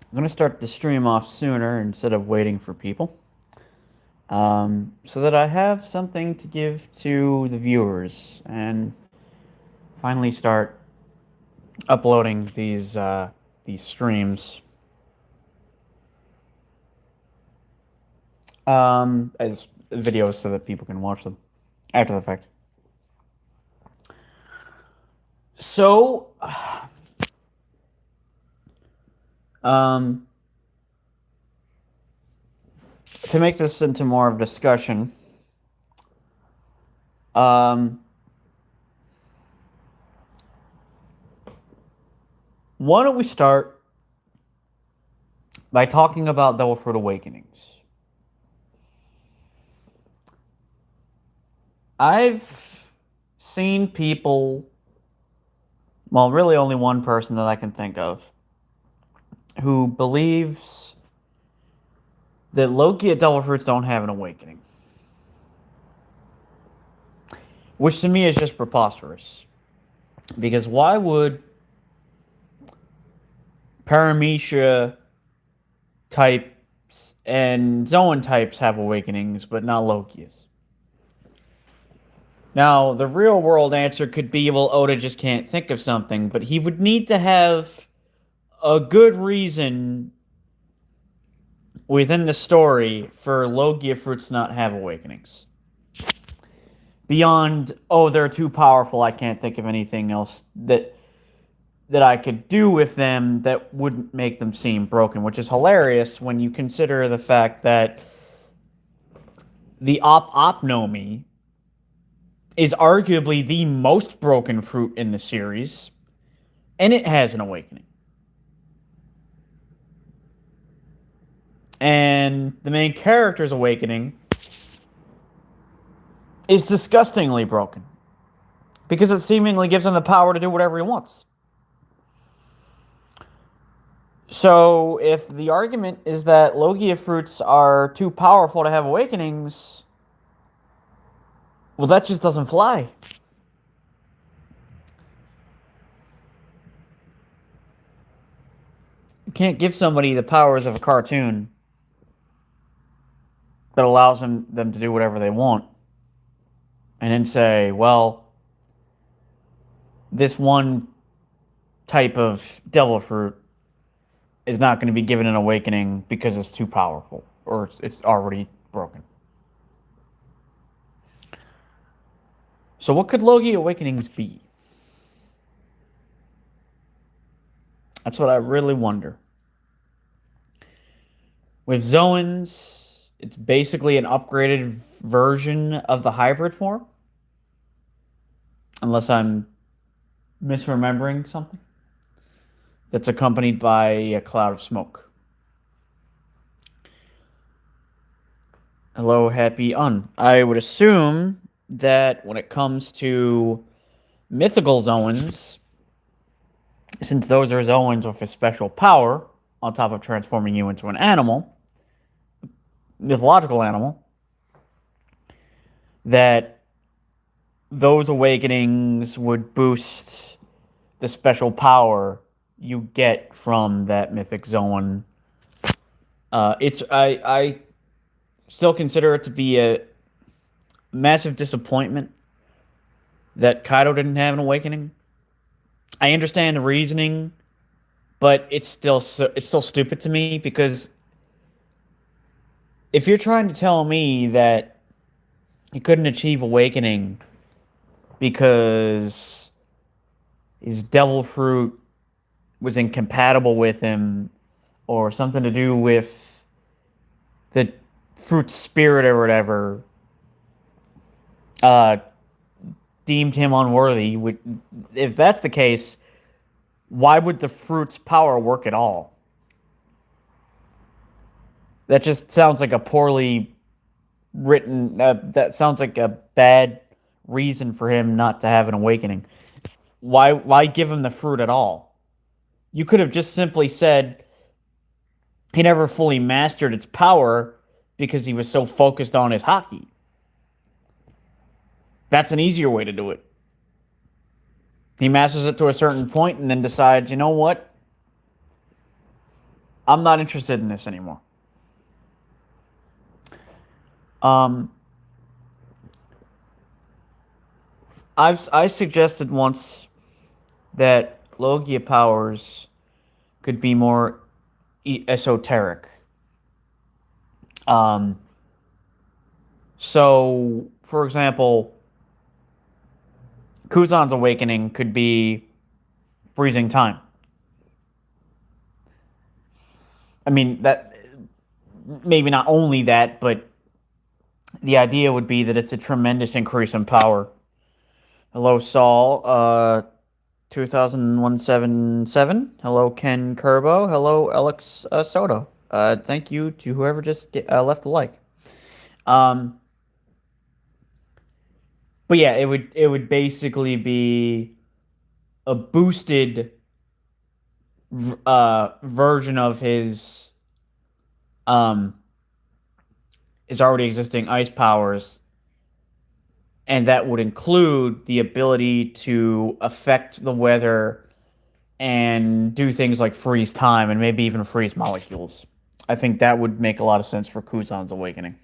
I'm going to start the stream off sooner instead of waiting for people. So that I have something to give to the viewers and finally start uploading these streams as videos so that people can watch them after the fact. So, um, to make this into more of a discussion, um, why don't we start by talking about Devil Fruit Awakenings? I've seen people, well, really only one person that I can think of, who believes that Loki at Devil Fruits don't have an awakening. Which to me is just preposterous. Because why would Paramecia types and Zoan types have awakenings, but not Loki's? Now, the real world answer could be, well, Oda just can't think of something, but he would need to have a good reason within the story for Logia fruits not have awakenings. Beyond, oh, they're too powerful, I can't think of anything else that I could do with them that wouldn't make them seem broken, which is hilarious when you consider the fact that the Op-Opnomi is arguably the most broken fruit in the series, and it has an awakening. And the main character's awakening is disgustingly broken because it seemingly gives him the power to do whatever he wants. So, if the argument is that Logia fruits are too powerful to have awakenings, well, that just doesn't fly. You can't give somebody the powers of a cartoon that allows them to do whatever they want and then say, well, this one type of devil fruit is not going to be given an awakening because it's too powerful or it's already broken. So what could Logia awakenings be? That's what I really wonder. With Zoans, it's basically an upgraded version of the hybrid form. Unless I'm misremembering something. That's accompanied by a cloud of smoke. Hello, happy Un. I would assume that when it comes to mythical Zoans, since those are Zoans with a special power, on top of transforming you into an animal, mythological animal, that those awakenings would boost the special power you get from that mythic Zoan. I still consider it to be a massive disappointment that Kaido didn't have an awakening. I understand the reasoning, but it's still stupid to me because if you're trying to tell me that he couldn't achieve awakening because his devil fruit was incompatible with him or something to do with the fruit spirit or whatever, uh, deemed him unworthy. If that's the case, why would the fruit's power work at all? That just sounds like a poorly written. That sounds like a bad reason for him not to have an awakening. Why give him the fruit at all? You could have just simply said he never fully mastered its power because he was so focused on his hockey. That's an easier way to do it. He masters it to a certain point and then decides, you know what? I'm not interested in this anymore. Um, I suggested once that Logia powers could be more esoteric. Um, so, for example, Kuzan's awakening could be freezing time. I mean, that maybe not only that, but the idea would be that it's a tremendous increase in power. Hello, Saul. 20177. Hello, Ken Kerbo. Hello, Alex Soto. Thank you to whoever just left a like. Um, but yeah, it would basically be a boosted version of um his already existing ice powers, and that would include the ability to affect the weather and do things like freeze time and maybe even freeze molecules. I think that would make a lot of sense for Kuzan's awakening.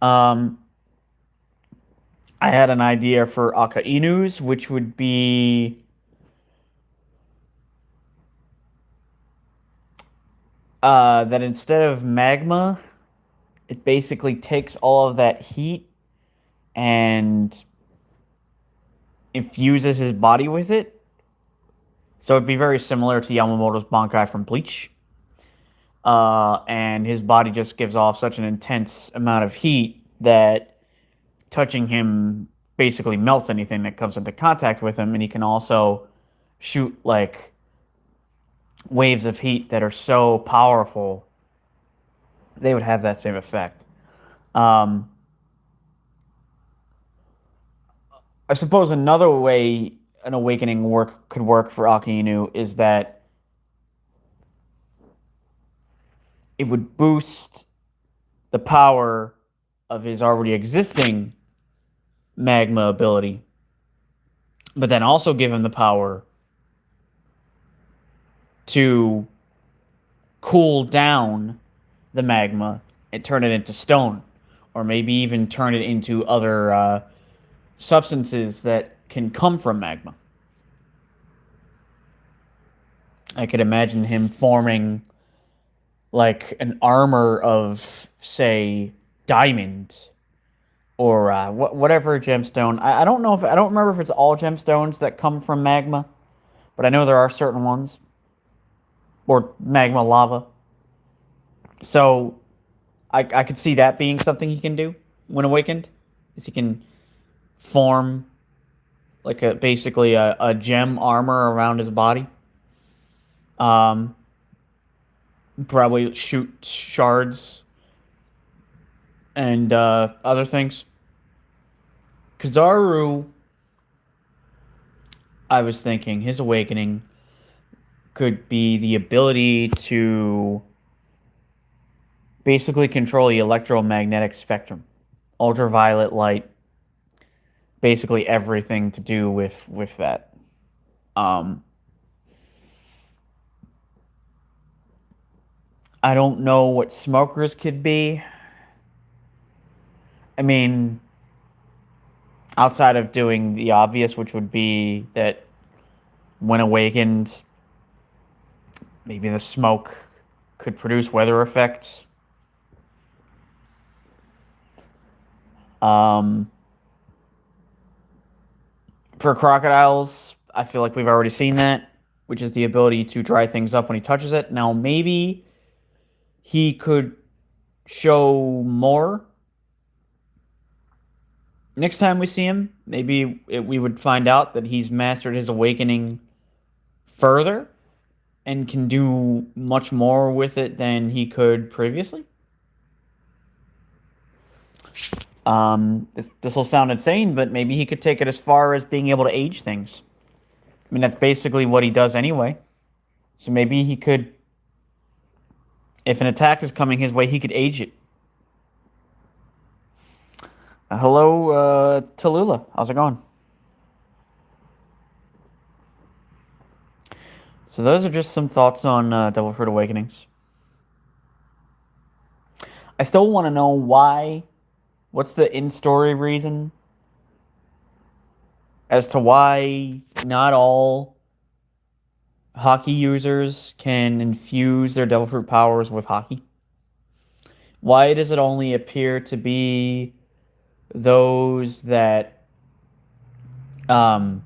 Um, I had an idea for Akainu's, which would be that instead of magma, it basically takes all of that heat and infuses his body with it. So it'd be very similar to Yamamoto's Bankai from Bleach. And his body just gives off such an intense amount of heat that touching him basically melts anything that comes into contact with him. And he can also shoot like waves of heat that are so powerful, they would have that same effect. Um, I suppose another way an awakening could work for Akainu is that it would boost the power of his already existing magma ability, but then also give him the power to cool down the magma and turn it into stone, or maybe even turn it into other substances that can come from magma. I could imagine him forming like an armor of, say, diamond or whatever gemstone. I don't know if I don't remember if it's all gemstones that come from magma, but I know there are certain ones or magma lava. So I could see that being something he can do when awakened. Is he can form like a basically a gem armor around his body. Um, Probably shoot shards and other things. Kizaru, I was thinking his awakening could be the ability to basically control the electromagnetic spectrum, ultraviolet light, basically everything to do with that. Um, I don't know what smokers could be. I mean, outside of doing the obvious, which would be that when awakened, maybe the smoke could produce weather effects. Um, for crocodiles, I feel like we've already seen that, which is the ability to dry things up when he touches it. Now, maybe he could show more next time we see him. Maybe we would find out that he's mastered his awakening further and can do much more with it than he could previously. This will sound insane, but maybe he could take it as far as being able to age things. I mean, that's basically what he does anyway. So maybe he could, if an attack is coming his way, he could age it. Hello, Tallulah. How's it going? So those are just some thoughts on Devil Fruit Awakenings. I still want to know why. What's the in-story reason as to why not all hockey users can infuse their Devil Fruit powers with hockey? Why does it only appear to be those that um,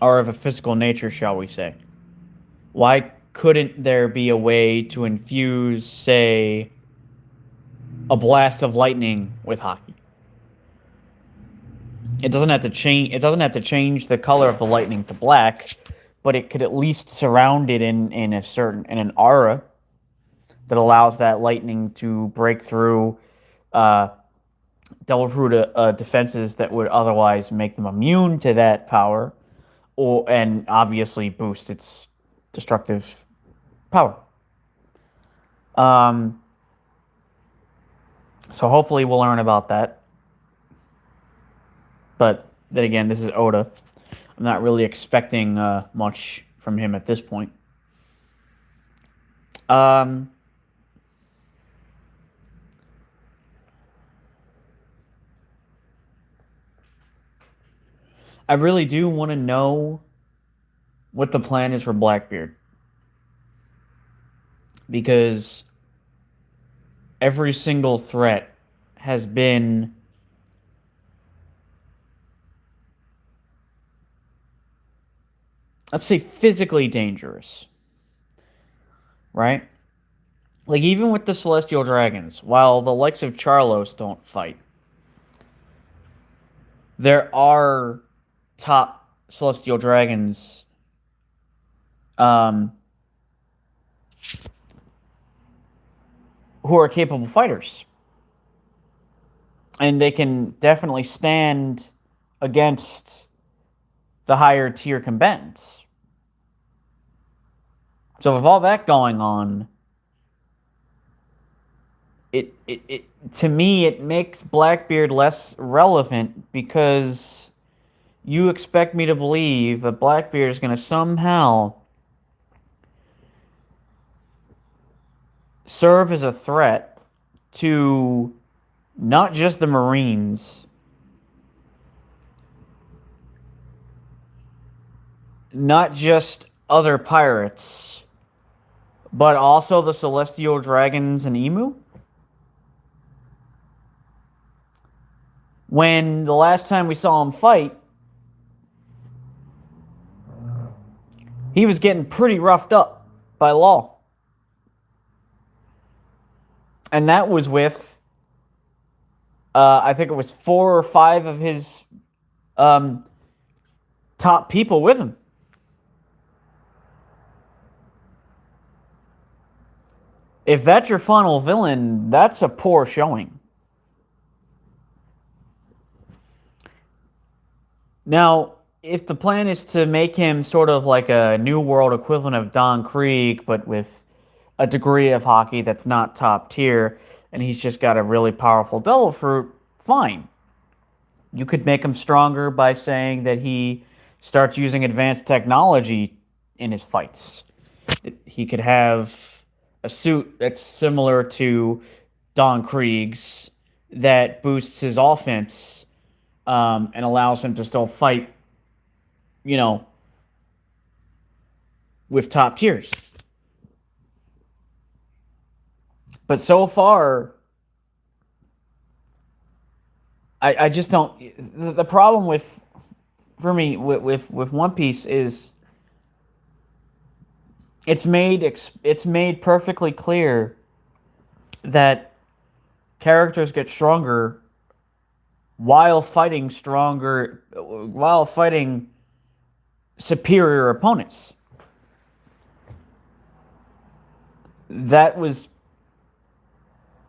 are of a physical nature, shall we say? Why couldn't there be a way to infuse, say, a blast of lightning with hockey? It doesn't have to change. It doesn't have to change the color of the lightning to black, but it could at least surround it in an aura that allows that lightning to break through Devil Fruit defenses that would otherwise make them immune to that power, and obviously boost its destructive power. So hopefully we'll learn about that. But then again, this is Oda. I'm not really expecting much from him at this point. I really do want to know what the plan is for Blackbeard. Because every single threat has been let's say physically dangerous. Right? Like even with the Celestial Dragons, while the likes of Charlos don't fight, there are top Celestial Dragons who are capable fighters. And they can definitely stand against the higher tier combatants. So with all that going on, it to me it makes Blackbeard less relevant because you expect me to believe that Blackbeard is going to somehow serve as a threat to not just the Marines, not just other pirates, but also the Celestial Dragons and Emu? When the last time we saw him fight, he was getting pretty roughed up by Law. And that was with, I think it was 4 or 5 of his top people with him. If that's your final villain, that's a poor showing. Now, if the plan is to make him sort of like a New World equivalent of Don Krieg, but with a degree of hockey that's not top tier, and he's just got a really powerful Devil Fruit, fine. You could make him stronger by saying that he starts using advanced technology in his fights. He could have a suit that's similar to Don Krieg's that boosts his offense and allows him to still fight, you know, with top tiers. But so far, I just don't. The problem for me with One Piece is it's made perfectly clear that characters get stronger while fighting superior opponents. That was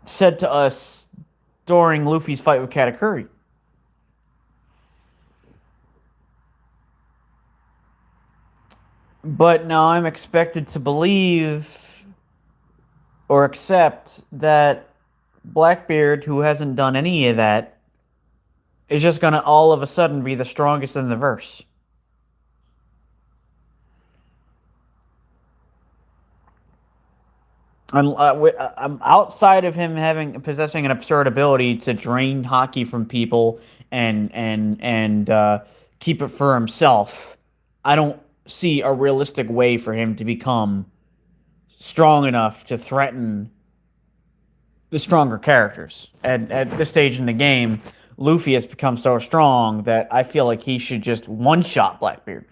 said to us during Luffy's fight with Katakuri. But now I'm expected to believe or accept that Blackbeard, who hasn't done any of that, is just going to all of a sudden be the strongest in the verse. Outside of him having possessing an absurd ability to drain hockey from people and keep it for himself, I don't see a realistic way for him to become strong enough to threaten the stronger characters. At this stage in the game, Luffy has become so strong that I feel like he should just one-shot Blackbeard.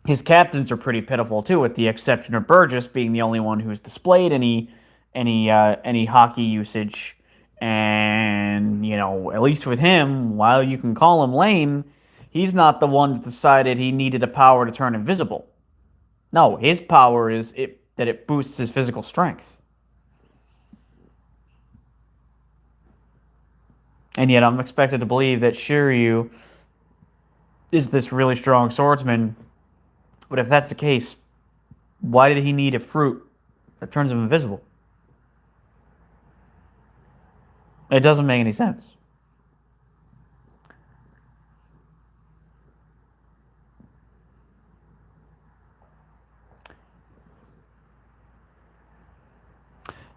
His captains are pretty pitiful too, with the exception of Burgess being the only one who's displayed any hockey usage. And at least with him, while you can call him lame, he's not the one that decided he needed a power to turn invisible. No, his power is that it boosts his physical strength. And yet I'm expected to believe that Shiryu is this really strong swordsman. But if that's the case, why did he need a fruit that turns him invisible? It doesn't make any sense.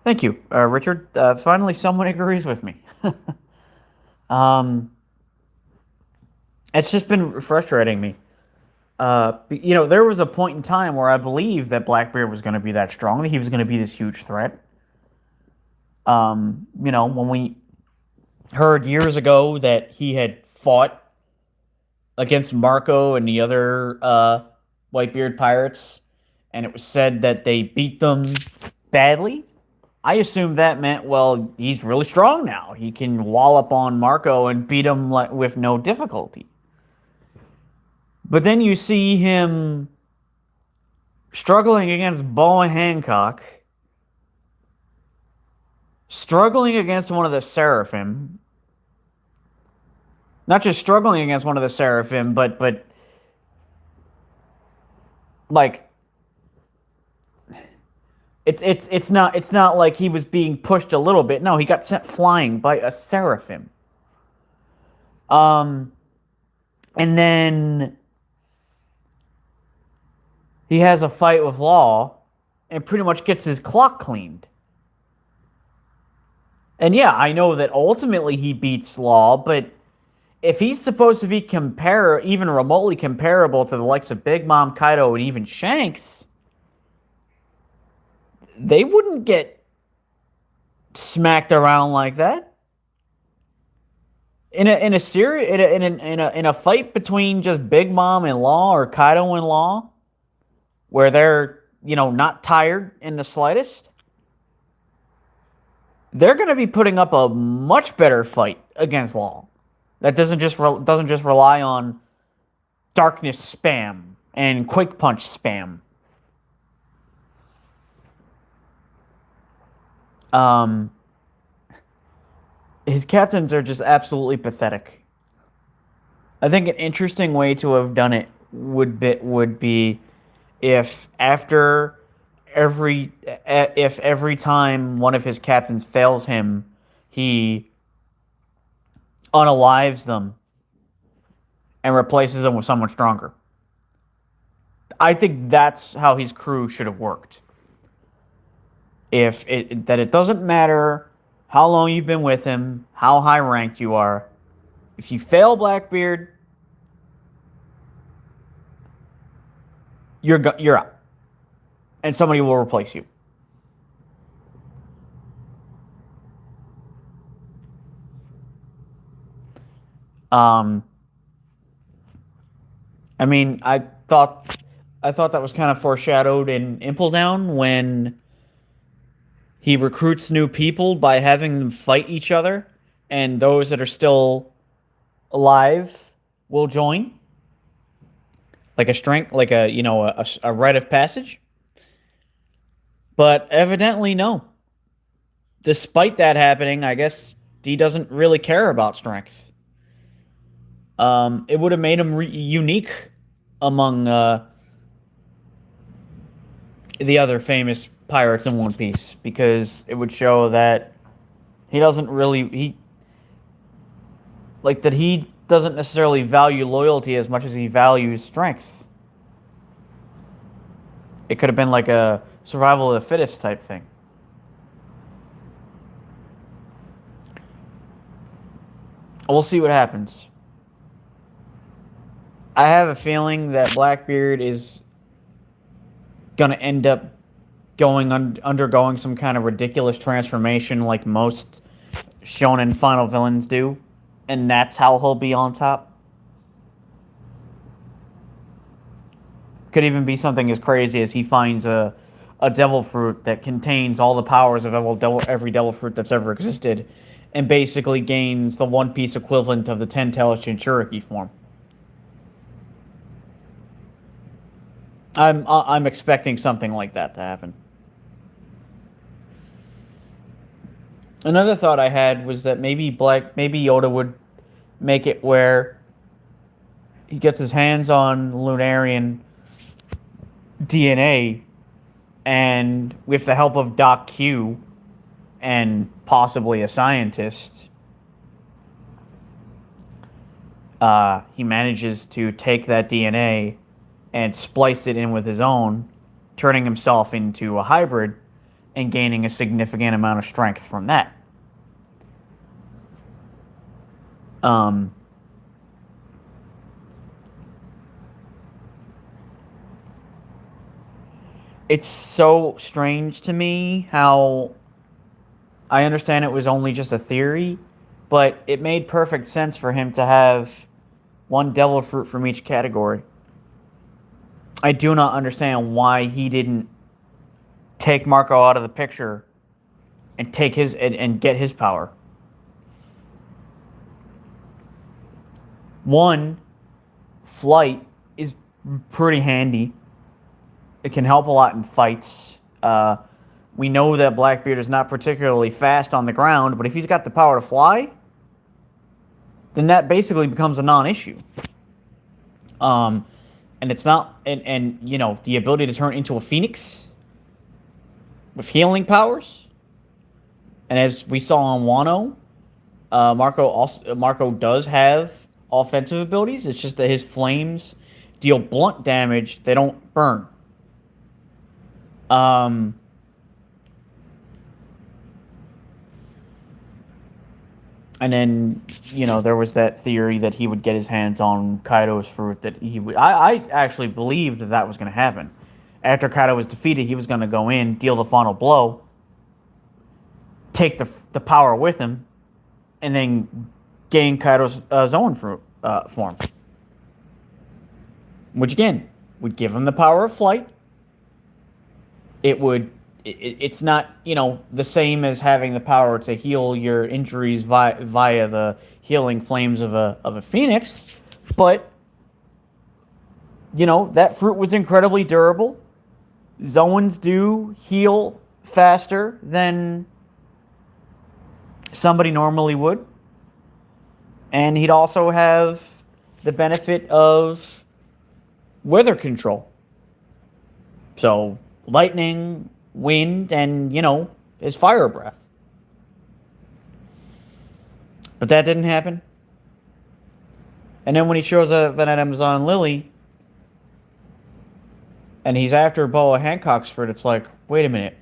Thank you, Richard. Finally, someone agrees with me. um, it's just been frustrating me. There was a point in time where I believed that Blackbeard was going to be that strong, that he was going to be this huge threat. When we heard years ago that he had fought against Marco and the other Whitebeard pirates, and it was said that they beat them badly, I assumed that meant, well, he's really strong now. He can wallop on Marco and beat him with no difficulty. But then you see him struggling against Boa Hancock, struggling against one of the Seraphim. Not just struggling against one of the Seraphim, but like it's not like he was being pushed a little bit. No, he got sent flying by a Seraphim. And then he has a fight with Law and pretty much gets his clock cleaned. And yeah, I know that ultimately he beats Law, but if he's supposed to be even remotely comparable to the likes of Big Mom, Kaido, and even Shanks, they wouldn't get smacked around like that. In a fight between just Big Mom and Law, or Kaido and Law, where they're not tired in the slightest, they're going to be putting up a much better fight against Law. That doesn't just rely on darkness spam and quick punch spam. His captains are just absolutely pathetic. I think an interesting way to have done it would be if every time one of his captains fails him, he unalives them and replaces them with someone stronger. I think that's how his crew should have worked. That it doesn't matter how long you've been with him, how high ranked you are. If you fail Blackbeard, you're out, and somebody will replace you. I mean, I thought that was kind of foreshadowed in Impel Down when he recruits new people by having them fight each other, and those that are still alive will join, like a rite of passage. But evidently, no. Despite that happening, I guess he doesn't really care about strength. It would have made him unique among the other famous pirates in One Piece, because it would show that he doesn't necessarily value loyalty as much as he values strength. It could have been like a survival of the fittest type thing. We'll see what happens. I have a feeling that Blackbeard is gonna end up undergoing some kind of ridiculous transformation, like most shonen final villains do, and that's how he'll be on top. Could even be something as crazy as he finds a devil fruit that contains all the powers of every devil fruit that's ever existed, and basically gains the One Piece equivalent of the 10-tailed Jinchuriki form. I'm expecting something like that to happen. Another thought I had was that maybe Yoda would make it where he gets his hands on Lunarian DNA, and with the help of Doc Q and possibly a scientist, he manages to take that DNA and splice it in with his own, turning himself into a hybrid and gaining a significant amount of strength from that. It's so strange to me how I understand it was only just a theory, but it made perfect sense for him to have one devil fruit from each category. I do not understand why he didn't take Marco out of the picture and take his and get his power. One, flight is pretty handy. It can help a lot in fights. We know that Blackbeard is not particularly fast on the ground, but if he's got the power to fly, then that basically becomes a non-issue. And it's not, and you know, the ability to turn into a phoenix with healing powers. And as we saw on Wano, Marco does have offensive abilities. It's just that his flames deal blunt damage; they don't burn. And then, you know, there was that theory that he would get his hands on Kaido's fruit. That he would. I actually believed that that was going to happen. After Kaido was defeated, he was going to go in, deal the final blow, take the power with him, and then gain Kaido's own fruit form. Which, again, would give him the power of flight. It's not, you know, the same as having the power to heal your injuries via the healing flames of a phoenix, but, you know, that fruit was incredibly durable. Zoans do heal faster than somebody normally would, and he'd also have the benefit of weather control. So lightning, wind, and, you know, his fire breath. But that didn't happen. And then when he shows up at Amazon Lily, and he's after Boa Hancock's fruit, it's like, wait a minute.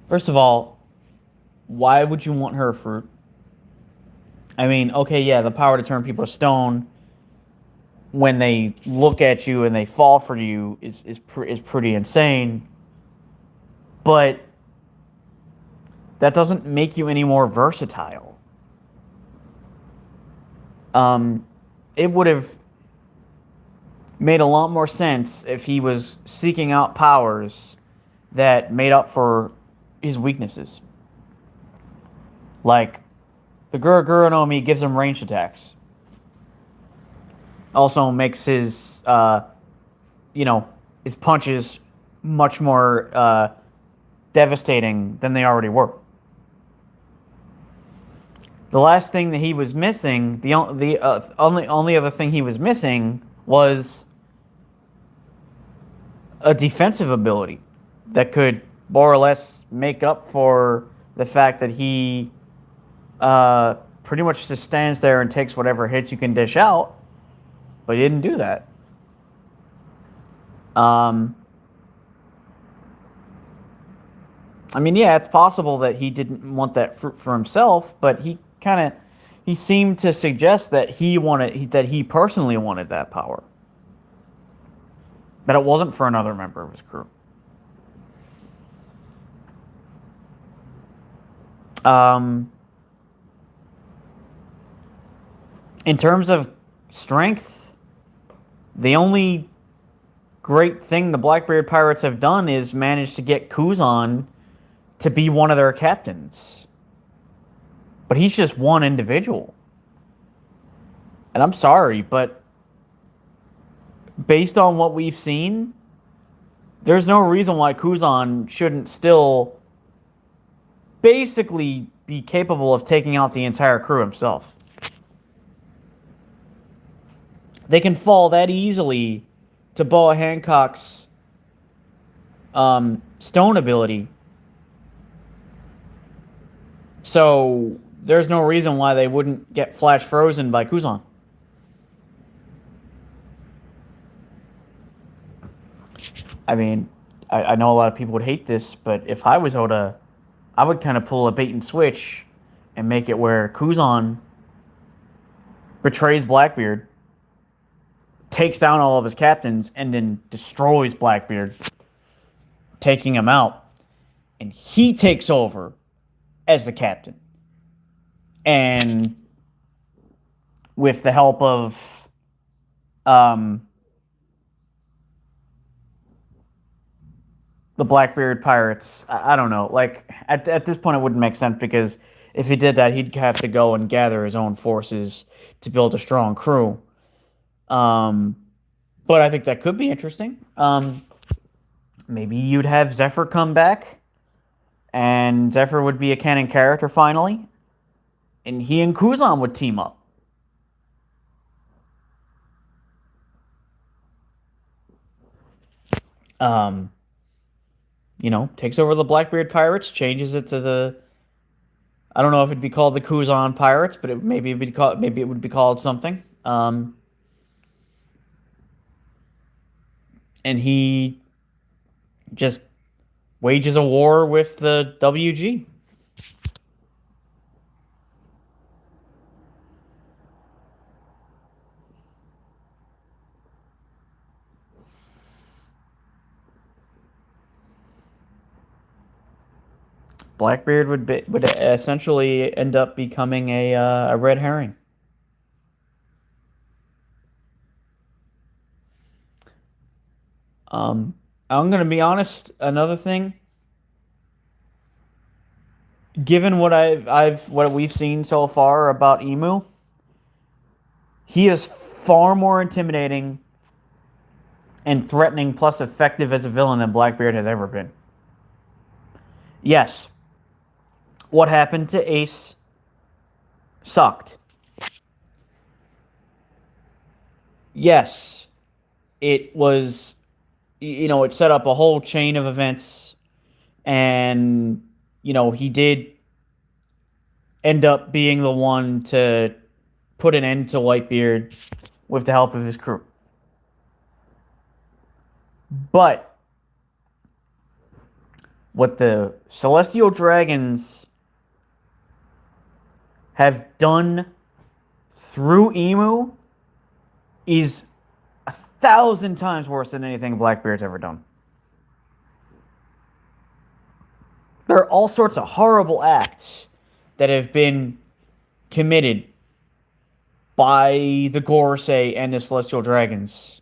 First of all, why would you want her fruit? I mean, okay, yeah, the power to turn people to stone when they look at you and they fall for you is pretty insane. But that doesn't make you any more versatile. It would have made a lot more sense if he was seeking out powers that made up for his weaknesses. Like, the Guruguru no Mi gives him ranged attacks. Also makes his, his punches much more devastating than they already were. The last thing that he was missing, the only other thing he was missing was a defensive ability that could more or less make up for the fact that he pretty much just stands there and takes whatever hits you can dish out, but he didn't do that. I mean, yeah, it's possible that he didn't want that fruit for himself, but he seemed to suggest that that he personally wanted that power. That it wasn't for another member of his crew. Um, in terms of strength, the only great thing the Blackbeard Pirates have done is manage to get Kuzan to be one of their captains. But he's just one individual. And I'm sorry, but based on what we've seen, there's no reason why Kuzan shouldn't still basically be capable of taking out the entire crew himself. They can fall that easily to Boa Hancock's stone ability. So there's no reason why they wouldn't get flash frozen by Kuzan. I mean, I know a lot of people would hate this, but if I was Oda, I would kind of pull a bait and switch and make it where Kuzan betrays Blackbeard, takes down all of his captains, and then destroys Blackbeard, taking him out. And he takes over as the captain. And with the help of the Blackbeard Pirates, I don't know. Like, at this point, it wouldn't make sense because if he did that, he'd have to go and gather his own forces to build a strong crew. But I think that could be interesting. Maybe you'd have Zephyr come back, and Zephyr would be a canon character finally, and he and Kuzan would team up. Takes over the Blackbeard Pirates, changes it to the. I don't know if it'd be called the Kuzan Pirates, but maybe it would be called something. And he just wages a war with the WG. Blackbeard would essentially end up becoming a red herring. I'm gonna be honest. Another thing, given what we've seen so far about Emu, he is far more intimidating and threatening, plus effective as a villain than Blackbeard has ever been. Yes, what happened to Ace sucked. Yes, it was, it set up a whole chain of events, and, he did end up being the one to put an end to Whitebeard with the help of his crew. But what the Celestial Dragons have done through Emu is 1,000 times worse than anything Blackbeard's ever done. There are all sorts of horrible acts that have been committed by the Gorosei and the Celestial Dragons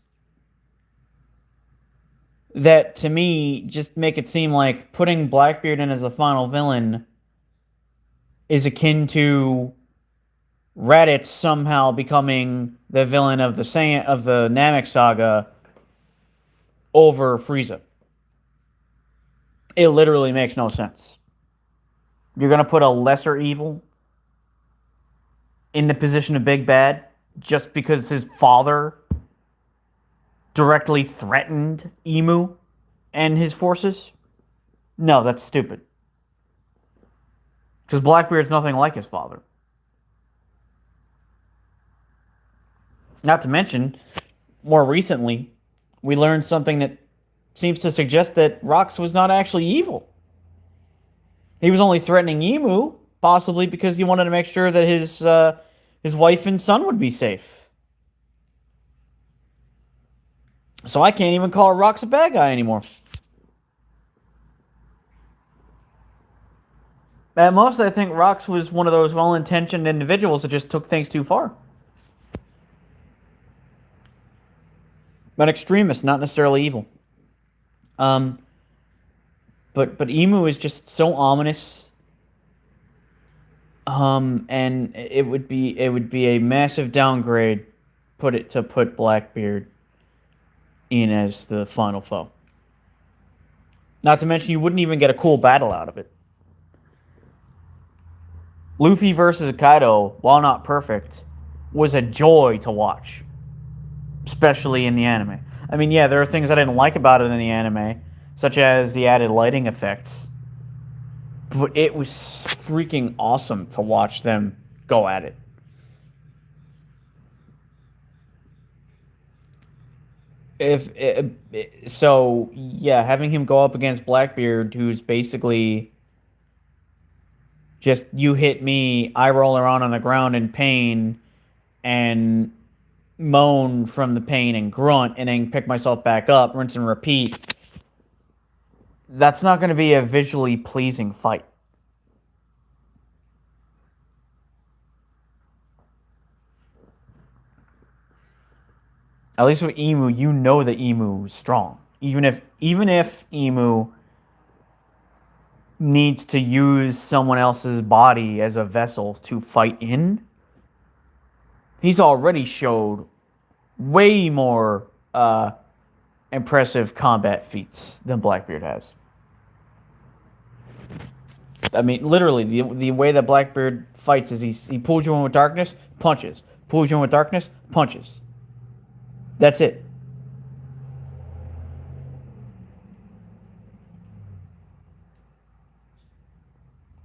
that, to me, just make it seem like putting Blackbeard in as the final villain is akin to Raditz somehow becoming the villain of the Namek saga over Frieza. It literally makes no sense. You're going to put a lesser evil in the position of Big Bad just because his father directly threatened Emu and his forces? No, that's stupid. Because Blackbeard's nothing like his father. Not to mention, more recently, we learned something that seems to suggest that Rox was not actually evil. He was only threatening Emu, possibly because he wanted to make sure that his wife and son would be safe. So I can't even call Rock's a bad guy anymore. At most, I think Rox was one of those well-intentioned individuals that just took things too far. An extremist, not necessarily evil. Um, but Emu is just so ominous. And it would be a massive downgrade put Blackbeard in as the final foe. Not to mention, you wouldn't even get a cool battle out of it. Luffy versus Kaido, while not perfect, was a joy to watch, especially in the anime. I mean, yeah, there are things I didn't like about it in the anime, such as the added lighting effects, but it was freaking awesome to watch them go at it. So yeah, having him go up against Blackbeard, who's basically just you hit me, I roll around on the ground in pain and moan from the pain and grunt and then pick myself back up, rinse and repeat. That's not going to be a visually pleasing fight. At least with Emu, you know that Emu is strong. Even if Emu needs to use someone else's body as a vessel to fight in, he's already showed way more impressive combat feats than Blackbeard has. I mean, literally, the way that Blackbeard fights is he pulls you in with darkness, punches. Pulls you in with darkness, punches. That's it.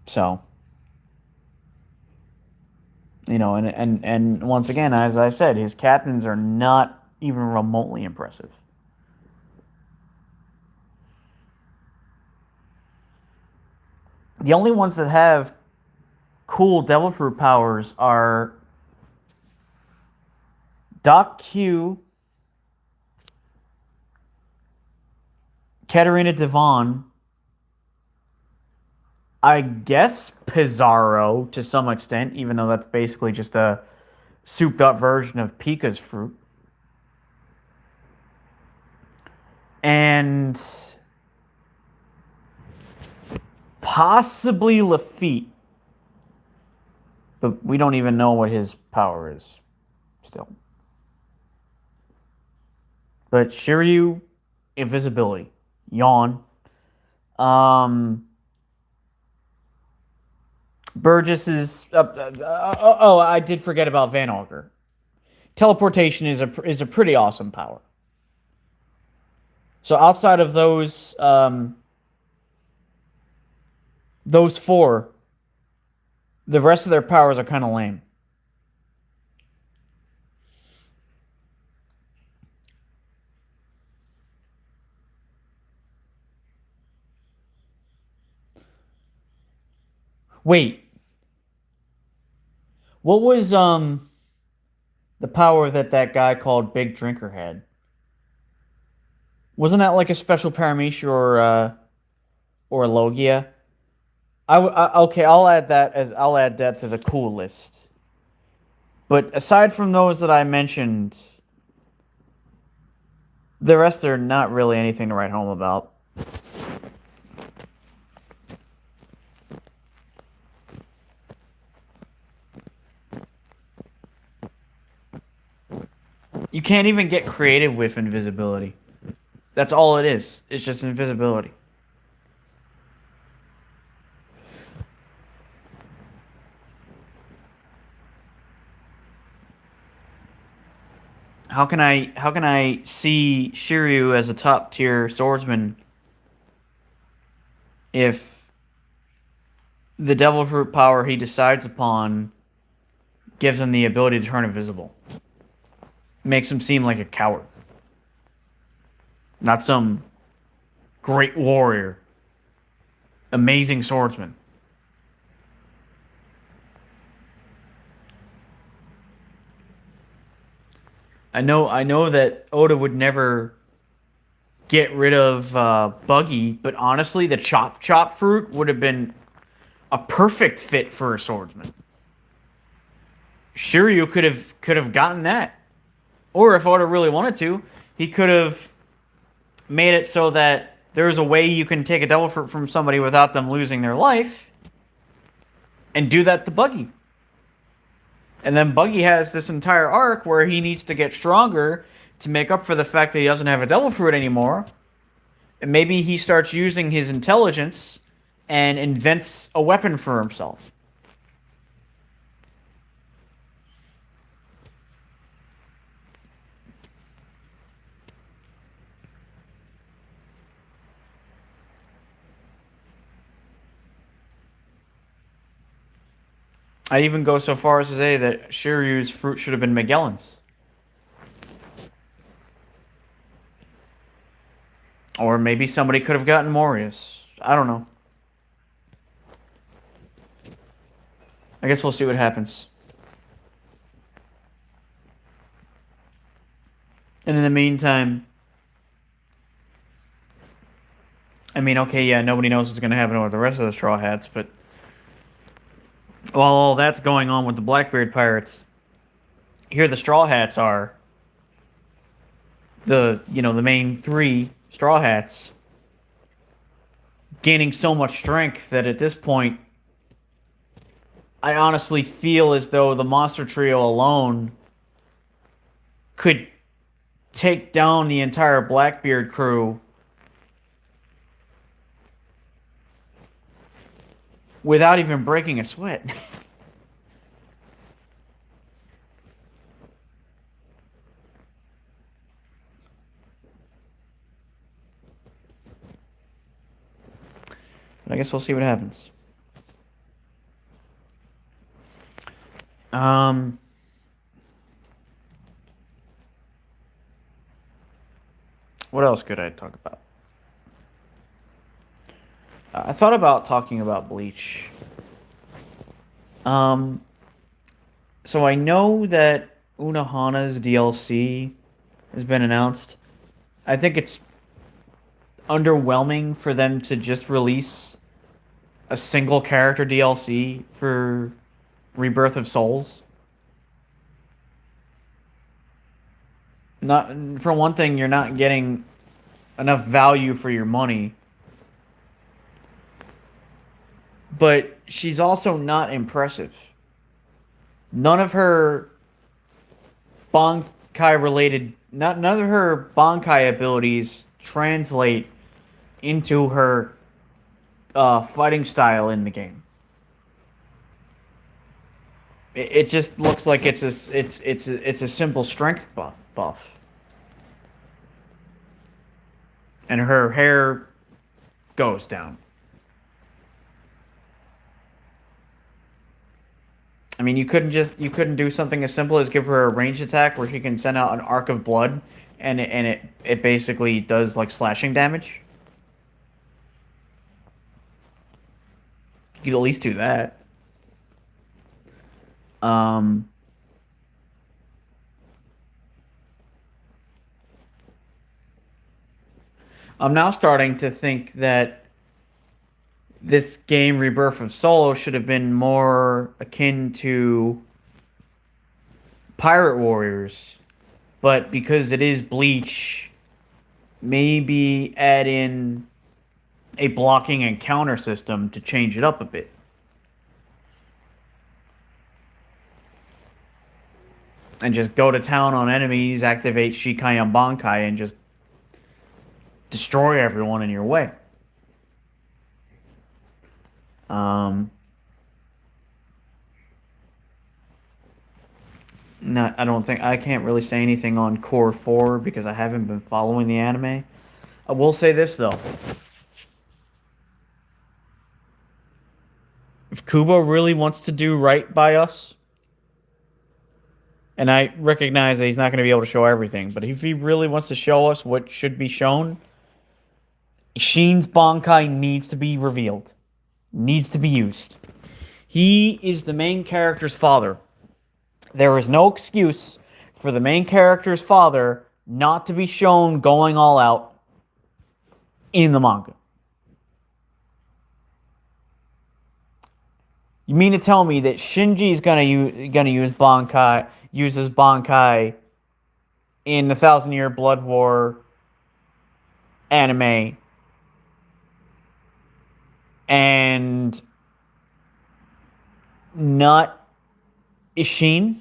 So, and once again, as I said, his captains are not even remotely impressive. The only ones that have cool Devil Fruit powers are Doc Q, Katarina Devon, I guess Pizarro to some extent, even though that's basically just a souped up version of Pika's fruit. And possibly Lafitte. But we don't even know what his power is still. But Shiryu, invisibility. Yawn. Burgess is. I did forget about Van Auger. Teleportation is a pretty awesome power. So outside of those four, the rest of their powers are kind of lame. Wait, what was the power that guy called Big Drinker had? Wasn't that like a special paramecia or a Logia? Okay, I'll add that to the cool list. But aside from those that I mentioned, the rest are not really anything to write home about. You can't even get creative with invisibility. That's all it is. It's just invisibility. How can I see Shiryu as a top tier swordsman if the devil fruit power he decides upon gives him the ability to turn invisible? Makes him seem like a coward. Not some great warrior. Amazing swordsman. I know that Oda would never get rid of Buggy, but honestly, the chop chop fruit would have been a perfect fit for a swordsman. Shiryu could have gotten that, or if Oda really wanted to, he could have made it so that there's a way you can take a devil fruit from somebody without them losing their life, and do that to Buggy. And then Buggy has this entire arc where he needs to get stronger to make up for the fact that he doesn't have a devil fruit anymore. And maybe he starts using his intelligence and invents a weapon for himself. I even go so far as to say that Shiryu's fruit should have been Magellan's. Or maybe somebody could have gotten Moria's. I don't know. I guess we'll see what happens. And in the meantime, I mean, okay, yeah, nobody knows what's going to happen with the rest of the Straw Hats, but while all that's going on with the Blackbeard Pirates, here the Straw Hats are the main three Straw Hats gaining so much strength that at this point, I honestly feel as though the Monster Trio alone could take down the entire Blackbeard crew without even breaking a sweat. But I guess we'll see what happens. Um, what else could I talk about? I thought about talking about Bleach. Um, so I know that Unohana's DLC has been announced. I think it's underwhelming for them to just release a single character DLC for Rebirth of Souls. Not for one thing, you're not getting enough value for your money, but she's also not impressive. None of her Bankai related, none of her Bankai abilities translate into her fighting style in the game. It just looks like it's a simple strength buff, and her hair goes down. I mean, you couldn't do something as simple as give her a ranged attack where she can send out an arc of blood, and it basically does like slashing damage. You could at least do that. Um, I'm now starting to think that this game, Rebirth of Solo, should have been more akin to Pirate Warriors, but because it is Bleach, maybe add in a blocking and counter system to change it up a bit. And just go to town on enemies, activate Shikai and Bankai, and just destroy everyone in your way. Um, Not, I don't think I can't really say anything on Core 4 because I haven't been following the anime. I will say this though. If Kubo really wants to do right by us, and I recognize that he's not going to be able to show everything, but if he really wants to show us what should be shown, Sheen's Bankai needs to be revealed. Needs to be used. He is the main character's father. There is no excuse for the main character's father not to be shown going all out in the manga. You mean to tell me that Shinji's gonna use Bankai, uses Bankai in the Thousand Year Blood War anime, and not Ishin?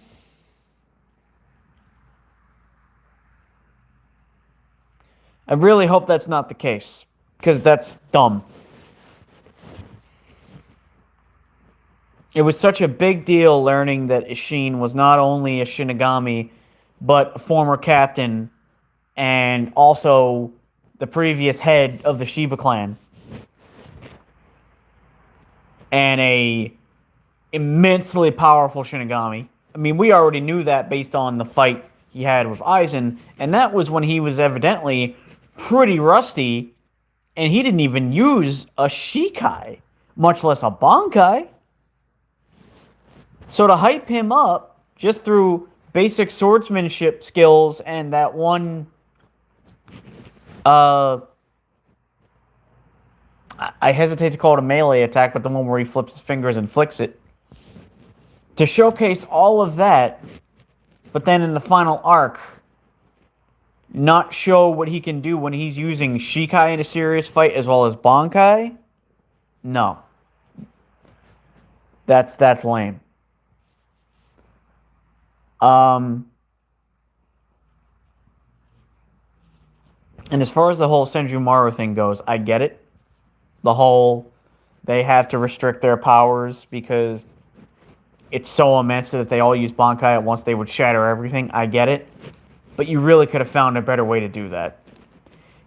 I really hope that's not the case, because that's dumb. It was such a big deal learning that Ishin was not only a Shinigami, but a former captain and also the previous head of the Shiba clan. And a immensely powerful Shinigami. I mean, we already knew that based on the fight he had with Aizen, and that was when he was evidently pretty rusty, and he didn't even use a Shikai, much less a Bankai. So to hype him up just through basic swordsmanship skills and that one, I hesitate to call it a melee attack, but the one where he flips his fingers and flicks it. To showcase all of that, but then in the final arc, not show what he can do when he's using Shikai in a serious fight as well as Bankai? No. That's lame. And as far as the whole Senjumaru thing goes, I get it. The whole, they have to restrict their powers because it's so immense that if they all use Bankai at once, they would shatter everything. I get it. But you really could have found a better way to do that.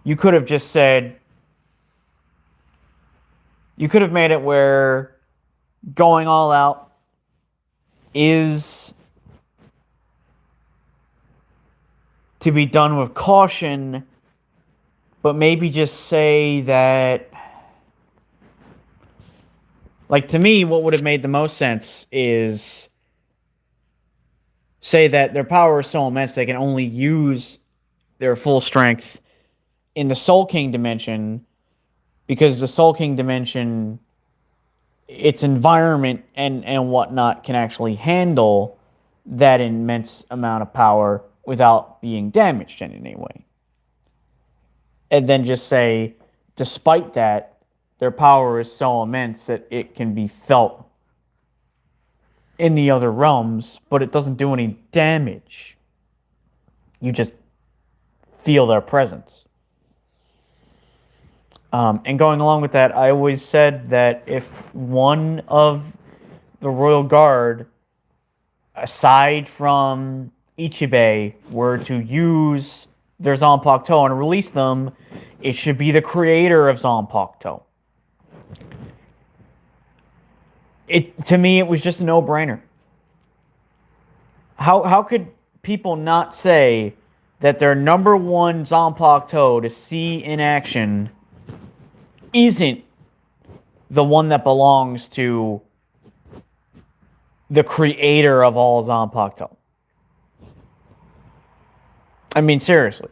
You could have just said, you could have made it where going all out is to be done with caution, but maybe just say that, like, to me, what would have made the most sense is say that their power is so immense they can only use their full strength in the Soul King dimension, because the Soul King dimension, its environment and whatnot can actually handle that immense amount of power without being damaged in any way. And then just say, despite that, their power is so immense that it can be felt in the other realms, but it doesn't do any damage. You just feel their presence. And going along with that, I always said that if one of the Royal Guard, aside from Ichibei, were to use their Zanpakuto and release them, it should be the creator of Zanpakuto. To me, it was just a no-brainer. How could people not say that their number one Zanpakuto to see in action isn't the one that belongs to the creator of all Zanpakuto? I mean, seriously.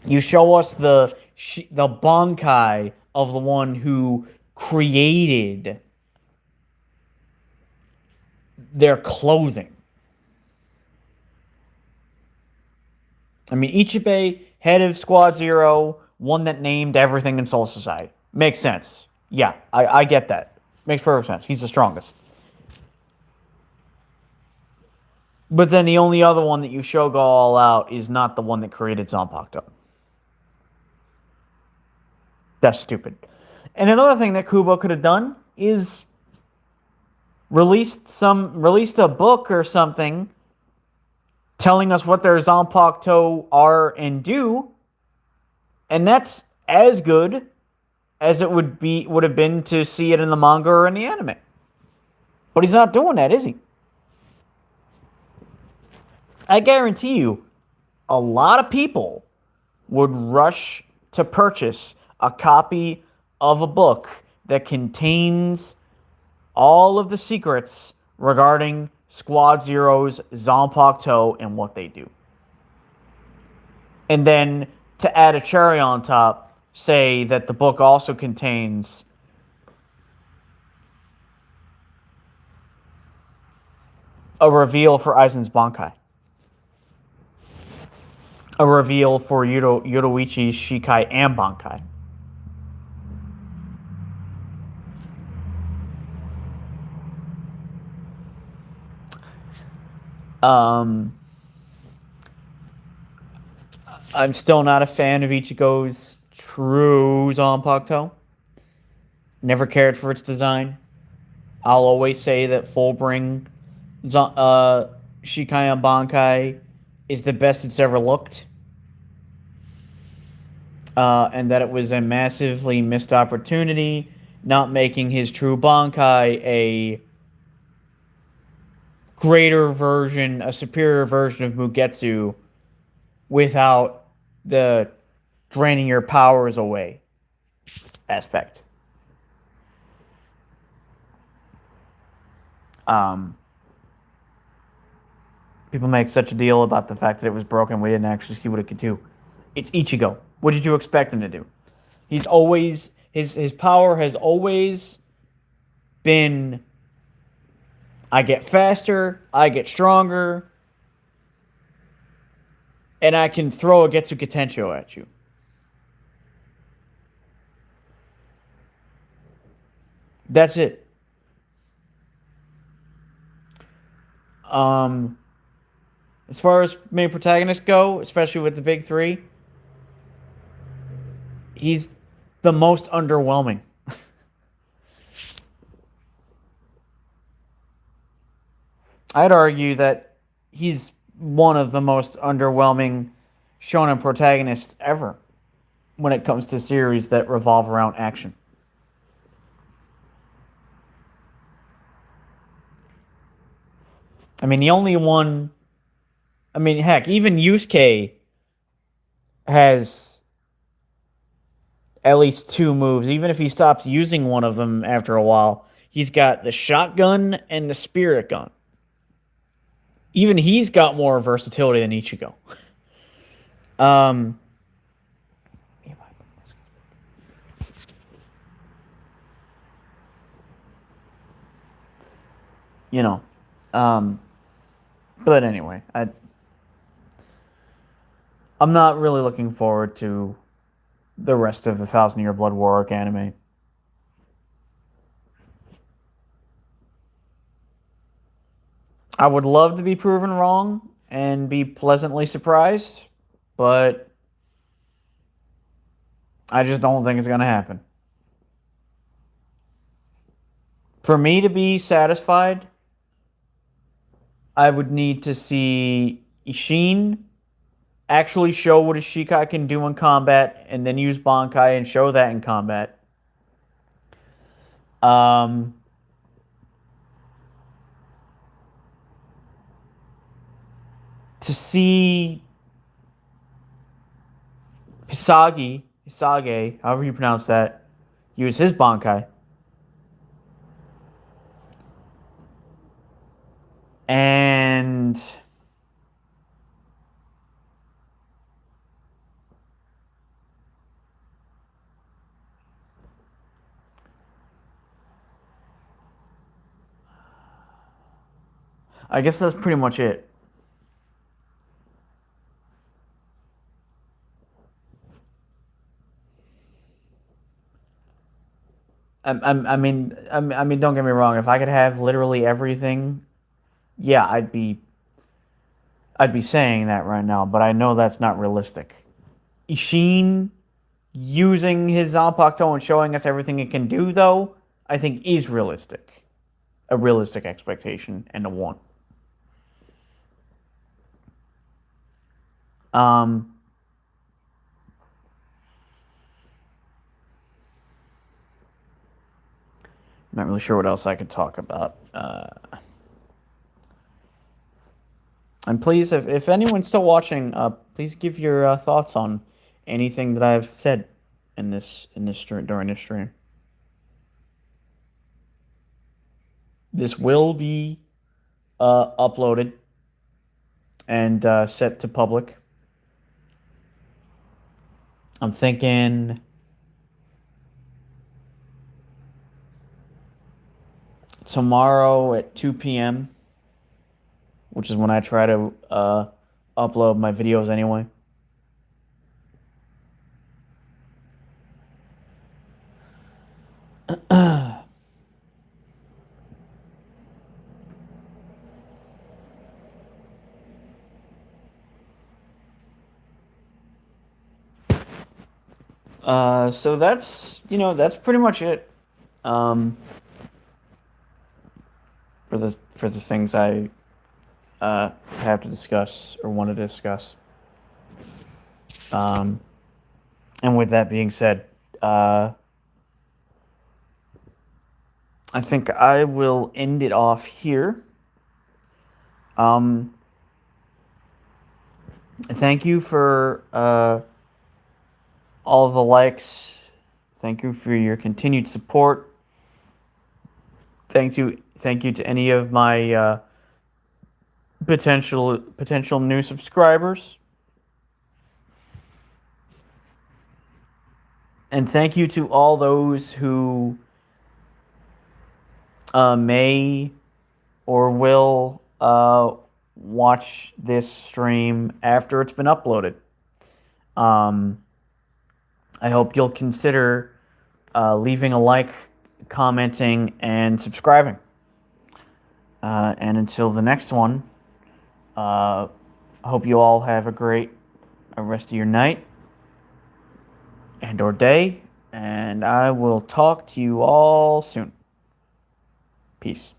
You show us the Bankai of the one who created their clothing. I mean, Ichibei, head of Squad Zero, one that named everything in Soul Society. Makes sense. Yeah, I get that. Makes perfect sense. He's the strongest. But then the only other one that you show go all out is not the one that created Zanpakuto. That's stupid. And another thing that Kubo could have done is released a book or something telling us what their Zanpakuto are and do, and that's as good as it would have been to see it in the manga or in the anime. But he's not doing that, is he? I guarantee you, a lot of people would rush to purchase a copy of a book that contains all of the secrets regarding Squad Zeroes, Zanpakuto, and what they do. And then to add a cherry on top, say that the book also contains a reveal for Aizen's Bankai, a reveal for Yoruichi's Shikai and Bankai. I'm still not a fan of Ichigo's true Zanpakuto. Never cared for its design. I'll always say that Fullbring Shikai and Bankai is the best it's ever looked. And that it was a massively missed opportunity, not making his true Bankai a greater version, a superior version of Mugetsu without the draining your powers away aspect. People make such a deal about the fact that it was broken. We didn't actually see what it could do. It's Ichigo. What did you expect him to do? He's always his power has always been I get faster, I get stronger, and I can throw a Getsuga Tensho at you. That's it. As far as main protagonists go, especially with the big three, he's the most underwhelming. I'd argue that he's one of the most underwhelming shonen protagonists ever when it comes to series that revolve around action. I mean, the only one. I mean, heck, even Yusuke has at least two moves. Even if he stops using one of them after a while, he's got the shotgun and the spirit gun. Even he's got more versatility than Ichigo. um, you know, but anyway, I'm not really looking forward to the rest of the Thousand Year Blood War arc anime. I would love to be proven wrong and be pleasantly surprised, but I just don't think it's going to happen. For me to be satisfied, I would need to see Ishin actually show what his Shikai can do in combat and then use Bankai and show that in combat. To see Hisage, however you pronounce that, use his Bankai. And I guess that's pretty much it. I mean, don't get me wrong. If I could have literally everything, yeah, I'd be saying that right now. But I know that's not realistic. Ishin using his Zanpakuto and showing us everything it can do, though, I think is realistic. A realistic expectation and a one. Not really sure what else I could talk about. And please, if anyone's still watching, please give your thoughts on anything that I've said in this stream during this stream. This will be uploaded and set to public. I'm thinking tomorrow at 2 p.m., which is when I try to upload my videos anyway. So that's pretty much it. Um, for the things I have to discuss or want to discuss. Um, and with that being said, I think I will end it off here. Um, thank you for all the likes. Thank you for your continued support. Thank you to any of my potential new subscribers, and thank you to all those who may or will watch this stream after it's been uploaded. Um, I hope you'll consider leaving a like, commenting, and subscribing. And until the next one, I hope you all have a great rest of your night and or day, and I will talk to you all soon. Peace.